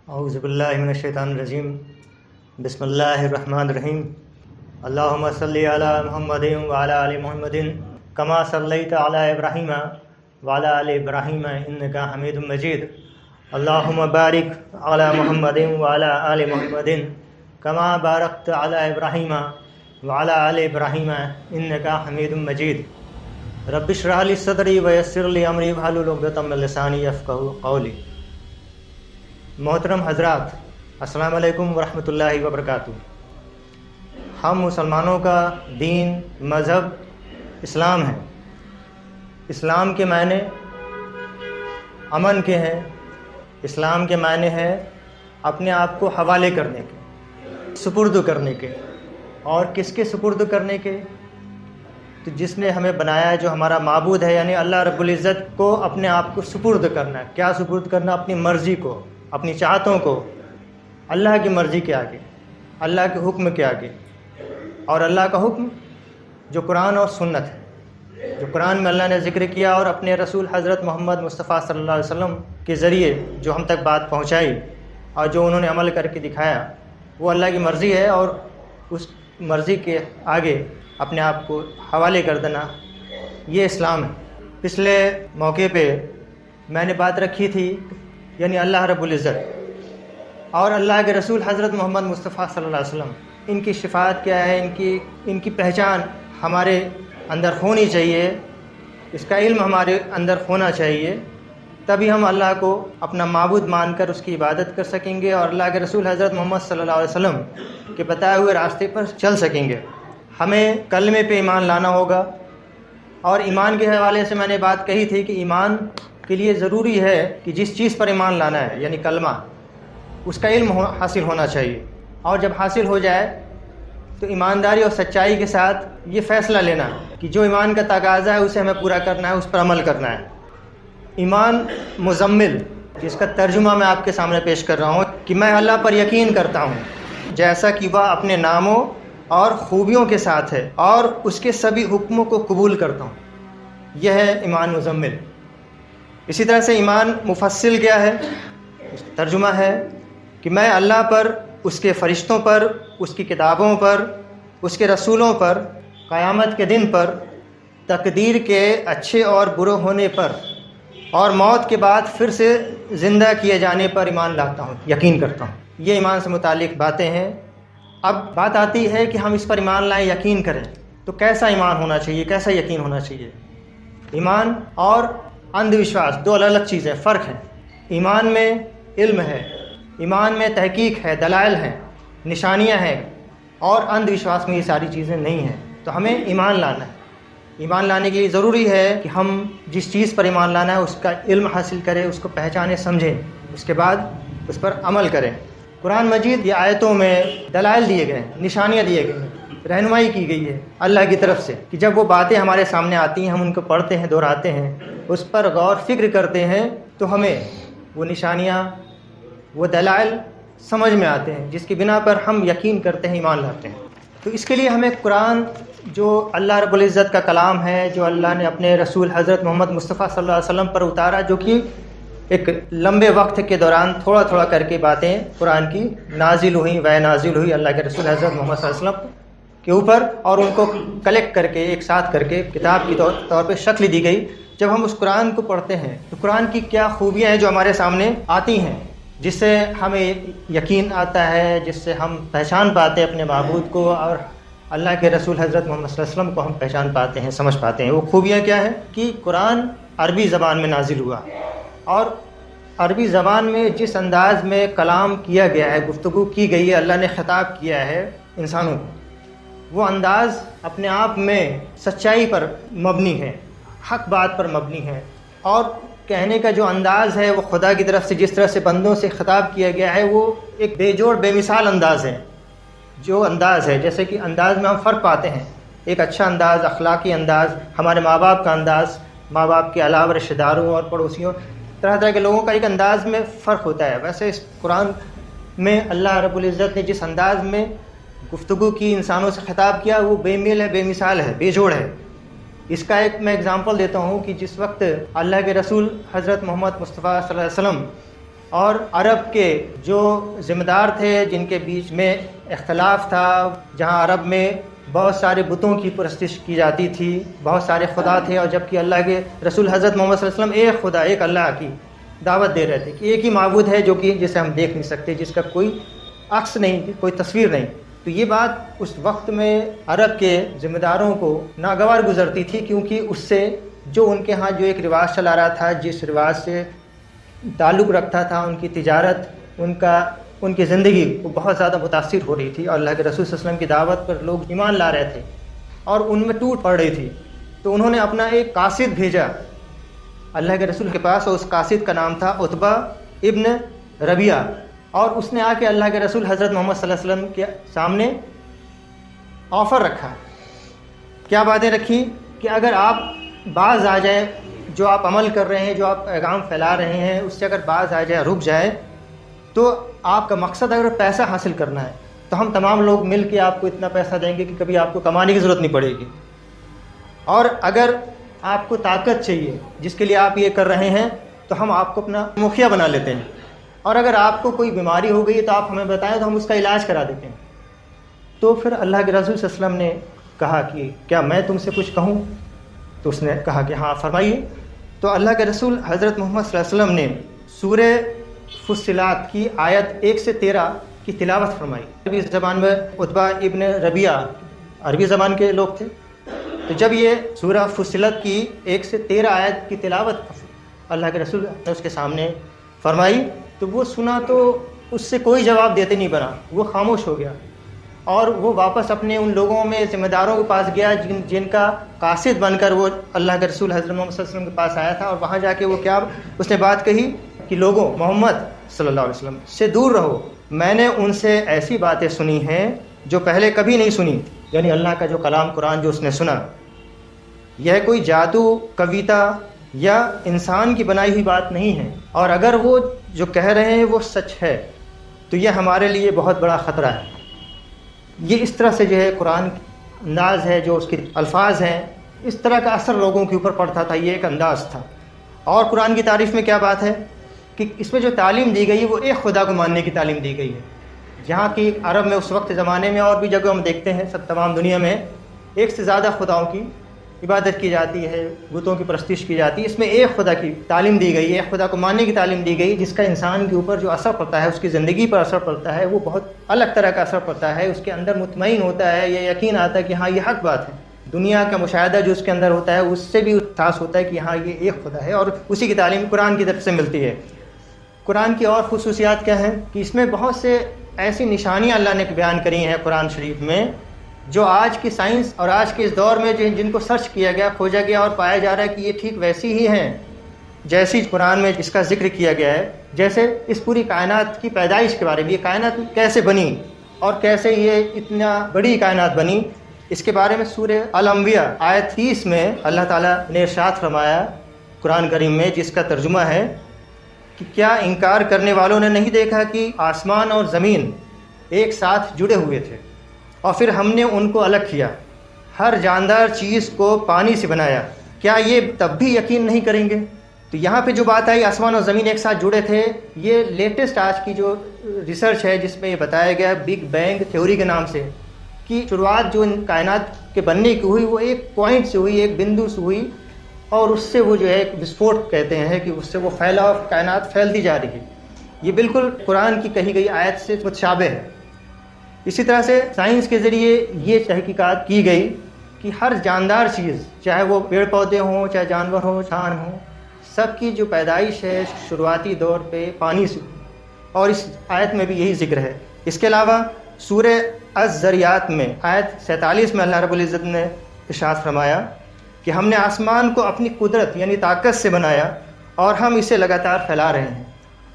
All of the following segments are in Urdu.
اعوذ باللہ من الشیطان الرجیم بسم اللہ الرحمن الرحیم اللہم صلی علی محمد وعلی آل محمد کما صلیت علی ابراہیم وعلی آل ابراہیم انک حمید مجید اللہم بارک علی محمد وعلی آل محمد کما بارکت علی ابراہیم وعلی آل ابراہیم انک حمید مجید رب اشرح لی صدری ویسر لی امری واحلل عقدۃ من لسانی یفقہوا قولی۔ محترم حضرات، السلام علیکم ورحمۃ اللہ وبرکاتہ۔ ہم مسلمانوں کا دین مذہب اسلام ہے۔ اسلام کے معنی امن کے ہیں، اسلام کے معنی ہے اپنے آپ کو حوالے کرنے کے، سپرد کرنے کے۔ اور کس کے سپرد کرنے کے؟ تو جس نے ہمیں بنایا ہے، جو ہمارا معبود ہے، یعنی اللہ رب العزت کو اپنے آپ کو سپرد کرنا ہے۔ کیا سپرد کرنا؟ اپنی مرضی کو، اپنی چاہتوں کو اللہ کی مرضی کے آگے، اللہ کے حکم کے آگے۔ اور اللہ کا حکم جو قرآن اور سنت ہے، جو قرآن میں اللہ نے ذکر کیا اور اپنے رسول حضرت محمد مصطفیٰ صلی اللہ علیہ وسلم کے ذریعے جو ہم تک بات پہنچائی اور جو انہوں نے عمل کر کے دکھایا، وہ اللہ کی مرضی ہے۔ اور اس مرضی کے آگے اپنے آپ کو حوالے کر دینا، یہ اسلام ہے۔ پچھلے موقع پہ میں نے بات رکھی تھی، یعنی اللہ رب العزت اور اللہ کے رسول حضرت محمد مصطفیٰ صلی اللہ علیہ وسلم، ان کی صفات کیا ہے، ان کی پہچان ہمارے اندر ہونی چاہیے، اس کا علم ہمارے اندر ہونا چاہیے، تبھی ہم اللہ کو اپنا معبود مان کر اس کی عبادت کر سکیں گے اور اللہ کے رسول حضرت محمد صلی اللہ علیہ وسلم کے بتائے ہوئے راستے پر چل سکیں گے۔ ہمیں کلمے پہ ایمان لانا ہوگا، اور ایمان کے حوالے سے میں نے بات کہی تھی کہ ایمان کے لیے ضروری ہے کہ جس چیز پر ایمان لانا ہے، یعنی کلمہ، اس کا علم حاصل ہونا چاہیے۔ اور جب حاصل ہو جائے تو ایمانداری اور سچائی کے ساتھ یہ فیصلہ لینا کہ جو ایمان کا تقاضا ہے اسے ہمیں پورا کرنا ہے، اس پر عمل کرنا ہے۔ ایمان مزمل، جس کا ترجمہ میں آپ کے سامنے پیش کر رہا ہوں کہ میں اللہ پر یقین کرتا ہوں جیسا کہ وہ اپنے ناموں اور خوبیوں کے ساتھ ہے، اور اس کے سبھی حکموں کو قبول کرتا ہوں، یہ ہے ایمان مزمل۔ اسی طرح سے ایمان مفصل کیا ہے؟ ترجمہ ہے کہ میں اللہ پر، اس کے فرشتوں پر، اس کی کتابوں پر، اس کے رسولوں پر، قیامت کے دن پر، تقدیر کے اچھے اور برے ہونے پر، اور موت کے بعد پھر سے زندہ کیے جانے پر ایمان لاتا ہوں، یقین کرتا ہوں۔ یہ ایمان سے متعلق باتیں ہیں۔ اب بات آتی ہے کہ ہم اس پر ایمان لائیں، یقین کریں، تو کیسا ایمان ہونا چاہیے، کیسا یقین ہونا چاہیے؟ ایمان اور اندھ وشواس دو الگ الگ چیزیں، فرق ہیں۔ ایمان میں علم ہے، ایمان میں تحقیق ہے، دلائل ہیں، نشانیاں ہیں، اور اندھ وشواس میں یہ ساری چیزیں نہیں ہیں۔ تو ہمیں ایمان لانا ہے۔ ایمان لانے کے لیے ضروری ہے کہ ہم جس چیز پر ایمان لانا ہے اس کا علم حاصل کریں، اس کو پہچانیں، سمجھیں، اس کے بعد اس پر عمل کریں۔ قرآن مجید یہ آیتوں میں دلائل دیے گئے ہیں، نشانیاں دیے گئے ہیں، رہنمائی کی گئی ہے اللہ کی طرف سے کہ جب وہ باتیں ہمارے سامنے آتی ہیں، ہم ان کو پڑھتے ہیں، دہراتے ہیں، اس پر غور فکر کرتے ہیں، تو ہمیں وہ نشانیاں، وہ دلائل سمجھ میں آتے ہیں، جس کی بنا پر ہم یقین کرتے ہیں، ایمان لاتے ہیں۔ تو اس کے لیے ہمیں قرآن، جو اللہ رب العزت کا کلام ہے، جو اللہ نے اپنے رسول حضرت محمد مصطفیٰ صلی اللہ علیہ وسلم پر اتارا، جو کہ ایک لمبے وقت کے دوران تھوڑا تھوڑا کر کے باتیں قرآن کی نازل ہوئیں، نازل ہوئی اللہ کے رسول حضرت محمد صلی اللہ علیہ وسلم کے اوپر، اور ان کو کلیکٹ کر کے، ایک ساتھ کر کے کتاب کی طور پہ شکل دی گئی۔ جب ہم اس قرآن کو پڑھتے ہیں تو قرآن کی کیا خوبیاں ہیں جو ہمارے سامنے آتی ہیں، جس سے ہمیں یقین آتا ہے، جس سے ہم پہچان پاتے ہیں اپنے معبود کو، اور اللہ کے رسول حضرت محمد صلی اللہ علیہ وسلم کو ہم پہچان پاتے ہیں، سمجھ پاتے ہیں۔ وہ خوبیاں کیا ہیں کہ قرآن عربی زبان میں نازل ہوا، اور عربی زبان میں جس انداز میں کلام کیا گیا ہے، گفتگو کی گئی ہے، اللہ نے خطاب کیا ہے انسانوں کو، وہ انداز اپنے آپ میں سچائی پر مبنی ہے، حق بات پر مبنی ہے، اور کہنے کا جو انداز ہے وہ خدا کی طرف سے جس طرح سے بندوں سے خطاب کیا گیا ہے، وہ ایک بے جوڑ بے مثال انداز ہے۔ جو انداز ہے، جیسے کہ انداز میں ہم فرق پاتے ہیں، ایک اچھا انداز، اخلاقی انداز، ہمارے ماں باپ کا انداز، ماں باپ کے علاوہ رشتہ داروں اور پڑوسیوں، طرح طرح کے لوگوں کا ایک انداز میں فرق ہوتا ہے۔ ویسے اس قرآن میں اللہ رب العزت نے جس انداز میں گفتگو کی، انسانوں سے خطاب کیا، وہ بے میل ہے، بے مثال ہے، بے جوڑ ہے۔ اس کا ایک میں اگزامپل دیتا ہوں کہ جس وقت اللہ کے رسول حضرت محمد مصطفیٰ صلی اللہ علیہ وسلم اور عرب کے جو ذمہ دار تھے جن کے بیچ میں اختلاف تھا، جہاں عرب میں بہت سارے بتوں کی پرستش کی جاتی تھی، بہت سارے خدا تھے، اور جبکہ اللہ کے رسول حضرت محمد صلی اللہ علیہ وسلم ایک خدا، ایک اللہ کی دعوت دے رہے تھے کہ ایک ہی معبود ہے جو کہ جسے ہم دیکھ نہیں سکتے، جس کا کوئی عکس نہیں، کوئی تصویر نہیں۔ تو یہ بات اس وقت میں عرب کے ذمہ داروں کو ناگوار گزرتی تھی، کیونکہ اس سے جو ان کے ہاں جو ایک رواج چلا رہا تھا، جس رواج سے تعلق رکھتا تھا، ان کی تجارت، ان کی زندگی وہ بہت زیادہ متاثر ہو رہی تھی، اور اللہ کے رسول صلی اللہ علیہ وسلم کی دعوت پر لوگ ایمان لا رہے تھے اور ان میں ٹوٹ پڑ رہی تھی۔ تو انہوں نے اپنا ایک قاصد بھیجا اللہ کے رسول کے پاس، اور اس قاصد کا نام تھا عتبہ ابن ربیعہ، اور اس نے آ کے اللہ کے رسول حضرت محمد صلی اللہ علیہ وسلم کے سامنے آفر رکھا۔ کیا باتیں رکھی کہ اگر آپ باز آ جائے، جو آپ عمل کر رہے ہیں، جو آپ پیغام پھیلا رہے ہیں، اس سے اگر باز آ جائے، رک جائے، تو آپ کا مقصد اگر پیسہ حاصل کرنا ہے تو ہم تمام لوگ مل کے آپ کو اتنا پیسہ دیں گے کہ کبھی آپ کو کمانے کی ضرورت نہیں پڑے گی، اور اگر آپ کو طاقت چاہیے جس کے لیے آپ یہ کر رہے ہیں تو ہم آپ کو اپنا مکھیا بنا لیتے ہیں، اور اگر آپ کو کوئی بیماری ہو گئی تو آپ ہمیں بتائیں تو ہم اس کا علاج کرا دیتے ہیں۔ تو پھر اللہ کے رسول صلی اللہ علیہ وسلم نے کہا کہ کیا میں تم سے کچھ کہوں؟ تو اس نے کہا کہ ہاں فرمائیے۔ تو اللہ کے رسول حضرت محمد صلی اللہ علیہ وسلم نے سورہ فصلات کی آیت 1 سے 13 کی تلاوت فرمائی۔ عربی زبان میں عتبہ ابن ربیعہ عربی زبان کے لوگ تھے، تو جب یہ سورہ فصلت کی 1 سے 13 آیت کی تلاوت اللہ کے رسول نے اس کے سامنے فرمائی، تو وہ سنا تو اس سے کوئی جواب دیتے نہیں بنا، وہ خاموش ہو گیا، اور وہ واپس اپنے ان لوگوں میں ذمہ داروں کے پاس گیا جن کا قاصد بن کر وہ اللہ کے رسول حضرت محمد صلی اللہ علیہ وسلم کے پاس آیا تھا، اور وہاں جا کے وہ کیا اس نے بات کہی کہ لوگوں، محمد صلی اللہ علیہ وسلم سے دور رہو، میں نے ان سے ایسی باتیں سنی ہیں جو پہلے کبھی نہیں سنی، یعنی اللہ کا جو کلام قرآن جو اس نے سنا، یہ کوئی جادو، کویتا یا انسان کی بنائی ہوئی بات نہیں ہے، اور اگر وہ جو کہہ رہے ہیں وہ سچ ہے تو یہ ہمارے لیے بہت بڑا خطرہ ہے۔ یہ اس طرح سے جو ہے قرآن انداز ہے، جو اس کے الفاظ ہیں، اس طرح کا اثر لوگوں کے اوپر پڑتا تھا، یہ ایک انداز تھا۔ اور قرآن کی تعریف میں کیا بات ہے کہ اس میں جو تعلیم دی گئی وہ ایک خدا کو ماننے کی تعلیم دی گئی ہے، جہاں کی عرب میں اس وقت زمانے میں اور بھی جگہ ہم دیکھتے ہیں، سب تمام دنیا میں ایک سے زیادہ خداؤں کی عبادت کی جاتی ہے، بتوں کی پرستش کی جاتی ہے، اس میں ایک خدا کی تعلیم دی گئی ہے، ایک خدا کو ماننے کی تعلیم دی گئی، جس کا انسان کے اوپر جو اثر پڑتا ہے، اس کی زندگی پر اثر پڑتا ہے، وہ بہت الگ طرح کا اثر پڑتا ہے، اس کے اندر مطمئن ہوتا ہے، یہ یقین آتا ہے کہ ہاں یہ حق بات ہے، دنیا کا مشاہدہ جو اس کے اندر ہوتا ہے اس سے بھی احساس ہوتا ہے کہ ہاں یہ ایک خدا ہے، اور اسی کی تعلیم قرآن کی طرف سے ملتی ہے۔ قرآن کی اور خصوصیات کیا ہیں کہ اس میں بہت سے ایسی نشانیاں اللہ نے بیان کری ہیں قرآن شریف میں، جو آج کی سائنس اور آج کے اس دور میں جن کو سرچ کیا گیا، کھوجا گیا، اور پایا جا رہا ہے کہ یہ ٹھیک ویسی ہی ہیں جیسی قرآن میں اس کا ذکر کیا گیا ہے۔ جیسے اس پوری کائنات کی پیدائش کے بارے میں، یہ کائنات کیسے بنی اور کیسے یہ اتنا بڑی کائنات بنی، اس کے بارے میں سورہ الانبیاء آیت 30 میں اللہ تعالیٰ نے ارشاد فرمایا قرآن کریم میں، جس کا ترجمہ ہے کہ کیا انکار کرنے والوں نے نہیں دیکھا کہ آسمان اور زمین ایک ساتھ جڑے ہوئے تھے، اور پھر ہم نے ان کو الگ کیا، ہر جاندار چیز کو پانی سے بنایا، کیا یہ تب بھی یقین نہیں کریں گے؟ تو یہاں پہ جو بات آئی آسمان اور زمین ایک ساتھ جڑے تھے، یہ لیٹسٹ آج کی جو ریسرچ ہے جس میں یہ بتایا گیا بگ بینگ تھیوری کے نام سے، کہ شروعات جو ان کائنات کے بننے کی ہوئی وہ ایک پوائنٹ سے ہوئی، ایک بندو سے ہوئی، اور اس سے وہ جو ہے ایک وسفوٹ کہتے ہیں کہ اس سے وہ پھیلاؤ کائنات پھیلتی جا رہی ہے۔ یہ بالکل قرآن کی کہی گئی آیت سے متشابہ ہے۔ اسی طرح سے سائنس کے ذریعے یہ تحقیقات کی گئی کہ ہر جاندار چیز، چاہے وہ پیڑ پودے ہوں، چاہے جانور ہوں، انسان ہوں، سب کی جو پیدائش ہے شروعاتی دور پہ پانی سے، اور اس آیت میں بھی یہی ذکر ہے۔ اس کے علاوہ سورہ الذریات میں آیت 47 میں اللہ رب العزت نے ارشاد فرمایا کہ ہم نے آسمان کو اپنی قدرت یعنی طاقت سے بنایا، اور ہم اسے لگاتار پھیلا رہے ہیں۔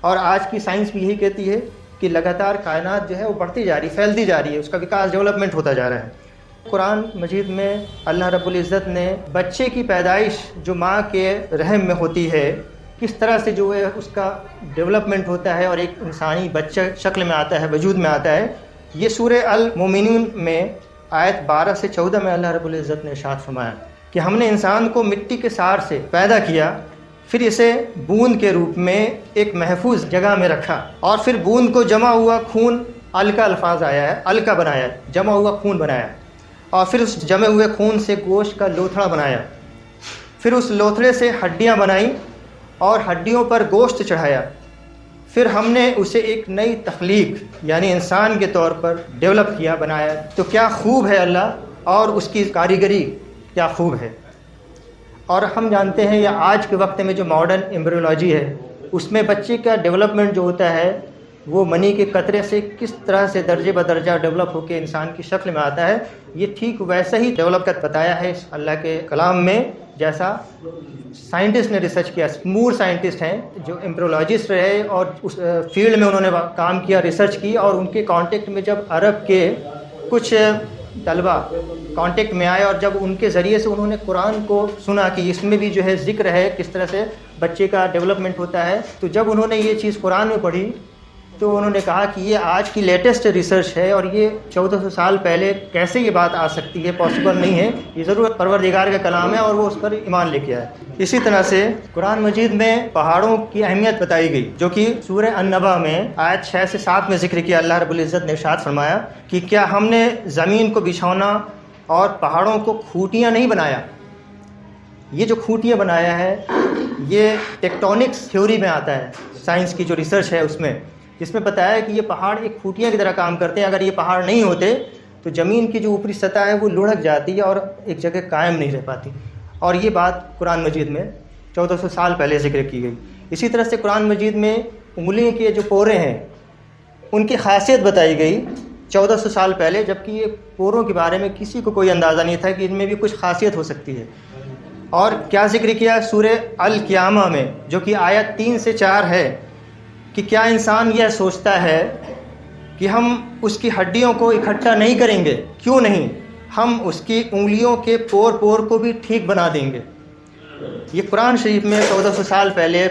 اور آج کی سائنس بھی یہی کہتی ہے کہ لگاتار کائنات جو ہے وہ بڑھتی جا رہی، پھیلتی جا رہی ہے، اس کا وکاس، ڈیولپمنٹ ہوتا جا رہا ہے۔ قرآن مجید میں اللہ رب العزت نے بچے کی پیدائش جو ماں کے رحم میں ہوتی ہے، کس طرح سے جو ہے اس کا ڈیولپمنٹ ہوتا ہے اور ایک انسانی بچہ شکل میں آتا ہے، وجود میں آتا ہے، یہ سورہ المومنون میں آیت 12 سے 14 میں اللہ رب العزت نے ارشاد فرمایا کہ ہم نے انسان کو مٹی کے سار سے پیدا کیا، پھر اسے بوند کے روپ میں ایک محفوظ جگہ میں رکھا، اور پھر بوند کو جمع ہوا خون، ال کا الفاظ آیا ہے، ال کا بنایا، جمع ہوا خون بنایا، اور پھر اس جمے ہوئے خون سے گوشت کا لوتھڑا بنایا، پھر اس لوتھڑے سے ہڈیاں بنائیں اور ہڈیوں پر گوشت چڑھایا، پھر ہم نے اسے ایک نئی تخلیق یعنی انسان کے طور پر ڈیولپ کیا، بنایا۔ تو کیا خوب ہے اللہ، اور اس کی کاریگری کیا خوب ہے۔ اور ہم جانتے ہیں یہ آج کے وقت میں جو ماڈرن ایمبریولوجی ہے، اس میں بچے کا ڈیولپمنٹ جو ہوتا ہے وہ منی کے قطرے سے کس طرح سے درجے بدرجہ ڈیولپ ہو کے انسان کی شکل میں آتا ہے، یہ ٹھیک ویسا ہی ڈیولپ کر بتایا ہے اللہ کے کلام میں، جیسا سائنٹسٹ نے ریسرچ کیا۔ مور سائنٹسٹ ہیں جو ایمبریولوجسٹ رہے اور اس فیلڈ میں انہوں نے کام کیا، ریسرچ کی، اور ان کے کانٹیکٹ میں جب عرب کے کچھ طلبہ کانٹیکٹ میں آئے اور جب ان کے ذریعے سے انہوں نے قرآن کو سنا کہ اس میں بھی جو ہے ذکر ہے کس طرح سے بچے کا ڈیولپمنٹ ہوتا ہے، تو جب انہوں نے یہ چیز قرآن میں پڑھی تو انہوں نے کہا کہ یہ آج کی لیٹسٹ ریسرچ ہے، اور یہ 1400 سال پہلے کیسے یہ بات آ سکتی ہے، پاسبل نہیں ہے، یہ ضرور پروردگار کا کلام ہے، اور وہ اس پر ایمان لے کے آئے۔ اسی طرح سے قرآن مجید میں پہاڑوں کی اہمیت بتائی گئی، جو کہ سورہ النبا میں آیت 6 سے 7 میں ذکر کیا۔ اللہ رب العزت نے ارشاد فرمایا کہ کیا ہم نے زمین کو بچھونا اور پہاڑوں کو کھوٹیاں نہیں بنایا۔ یہ جو کھوٹیاں بنایا ہے یہ ٹیکٹونکس تھیوری میں آتا ہے، سائنس کی جو ریسرچ ہے اس میں، جس میں بتایا ہے کہ یہ پہاڑ ایک کھوٹیاں کی طرح کام کرتے ہیں۔ اگر یہ پہاڑ نہیں ہوتے تو زمین کی جو اوپری سطح ہے وہ لڑھک جاتی ہے اور ایک جگہ قائم نہیں رہ پاتی، اور یہ بات قرآن مجید میں 1400 سال پہلے ذکر کی گئی۔ اسی طرح سے قرآن مجید میں انگلی کے جو پورے ہیں ان کی خاصیت بتائی گئی 1400 سال پہلے، جبکہ یہ پوروں کے بارے میں کسی کو کوئی اندازہ نہیں تھا کہ ان میں بھی کچھ خاصیت ہو سکتی ہے۔ اور کیا ذکر کیا سورہ القیامہ میں، جو کہ آیت 3 سے 4 ہے، کہ کیا انسان یہ سوچتا ہے کہ ہم اس کی ہڈیوں کو اکٹھا نہیں کریں گے؟ کیوں نہیں، ہم اس کی انگلیوں کے پور پور کو بھی ٹھیک بنا دیں گے۔ یہ قرآن شریف میں 1400 سال پہلے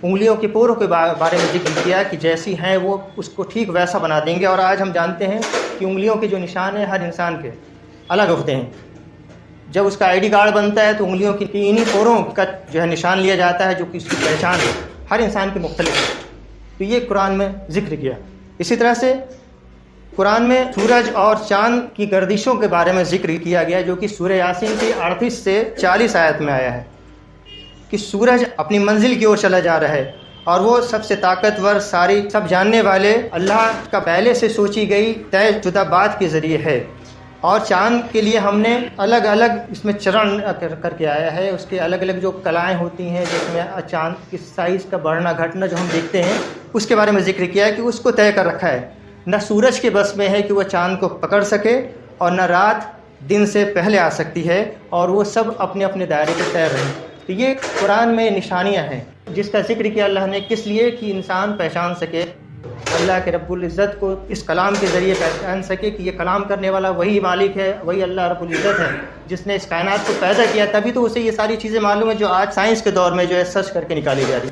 انگلیوں کے پوروں کے بارے میں ذکر کیا کہ جیسی ہیں وہ اس کو ٹھیک ویسا بنا دیں گے۔ اور آج ہم جانتے ہیں کہ انگلیوں کے جو نشان ہیں ہر انسان کے الگ ہوتے ہیں۔ جب اس کا آئی ڈی کارڈ بنتا ہے تو انگلیوں کی انہی پوروں کا جو ہے نشان لیا جاتا ہے، جو کہ اس کی پہچان ہے، ہر انسان کی مختلف ہے۔ تو یہ قرآن میں ذکر کیا۔ اسی طرح سے قرآن میں سورج اور چاند کی گردشوں کے بارے میں ذکر کیا گیا، جو کہ سورہ یاسین کی 38 سے 40 آیت میں آیا ہے، کہ سورج اپنی منزل کی اور چلا جا رہا ہے، اور وہ سب سے طاقتور، ساری سب جاننے والے اللہ کا پہلے سے سوچی گئی طے شدہ بات کے ذریعے ہے۔ اور چاند کے لیے ہم نے الگ الگ اس میں چرن کر کے آیا ہے، اس کے الگ الگ جو کلائیں ہوتی ہیں جس میں چاند کی سائز کا بڑھنا گھٹنا جو ہم دیکھتے ہیں، اس کے بارے میں ذکر کیا ہے کہ اس کو طے کر رکھا ہے۔ نہ سورج کے بس میں ہے کہ وہ چاند کو پکڑ سکے، اور نہ رات دن سے پہلے آ سکتی ہے، اور وہ سب اپنے اپنے دائرے پہ تیر رہے۔ تو یہ قرآن میں نشانیاں ہیں جس کا ذکر کیا اللہ نے، کس لیے؟ کہ انسان پہچان سکے اللہ کے رب العزت کو، اس کلام کے ذریعے پہچان سکے کہ یہ کلام کرنے والا وہی مالک ہے، وہی اللہ رب العزت ہے جس نے اس کائنات کو پیدا کیا۔ تبھی تو اسے یہ ساری چیزیں معلوم ہیں جو آج سائنس کے دور میں جو ہے سرچ کر کے نکالی جا رہی۔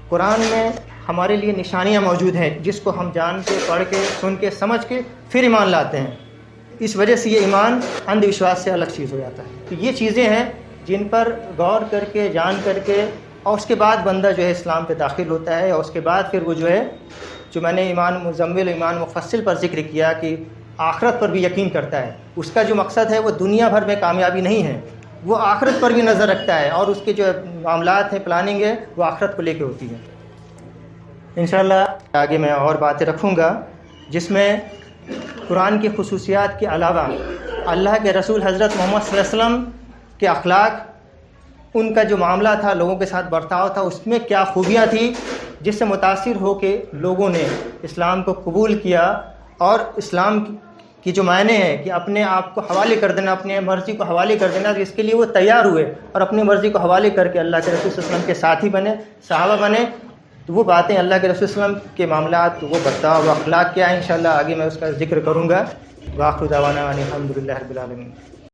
قرآن میں ہمارے لیے نشانیاں موجود ہیں جس کو ہم جان کے، پڑھ کے، سن کے، سمجھ کے پھر ایمان لاتے ہیں۔ اس وجہ سے یہ ایمان اندھ وشواس سے الگ چیز ہو جاتا ہے۔ تو یہ چیزیں ہیں جن پر غور کر کے، جان کر کے، اور اس کے بعد بندہ جو ہے اسلام پہ داخل ہوتا ہے، اور اس کے بعد پھر وہ جو ہے، جو میں نے ایمان مزمل، ایمان مفصل پر ذکر کیا کہ آخرت پر بھی یقین کرتا ہے۔ اس کا جو مقصد ہے وہ دنیا بھر میں کامیابی نہیں ہے، وہ آخرت پر بھی نظر رکھتا ہے، اور اس کے جو معاملات ہیں، پلاننگ ہے، وہ آخرت کو لے کے ہوتی ہے۔ انشاءاللہ آگے میں اور باتیں رکھوں گا جس میں قرآن کی خصوصیات کے علاوہ اللہ کے رسول حضرت محمد صلی اللہ علیہ وسلم کے اخلاق، ان کا جو معاملہ تھا، لوگوں کے ساتھ برتاؤ تھا، اس میں کیا خوبیاں تھیں جس سے متاثر ہو کے لوگوں نے اسلام کو قبول کیا، اور اسلام کی جو معنی ہے کہ اپنے آپ کو حوالے کر دینا، اپنے مرضی کو حوالے کر دینا، اس کے لیے وہ تیار ہوئے اور اپنی مرضی کو حوالے کر کے اللہ کے رسول صلی اللہ علیہ وسلم کے ساتھی بنے، صحابہ بنے۔ تو وہ باتیں اللہ کے رسول صلی اللہ علیہ وسلم کے معاملات، وہ برتاؤ، وہ اخلاق کیا ہے، انشاءاللہ آگے میں اس کا ذکر کروں گا۔ وآخر دعوانا ان الحمد للہ رب العالمین۔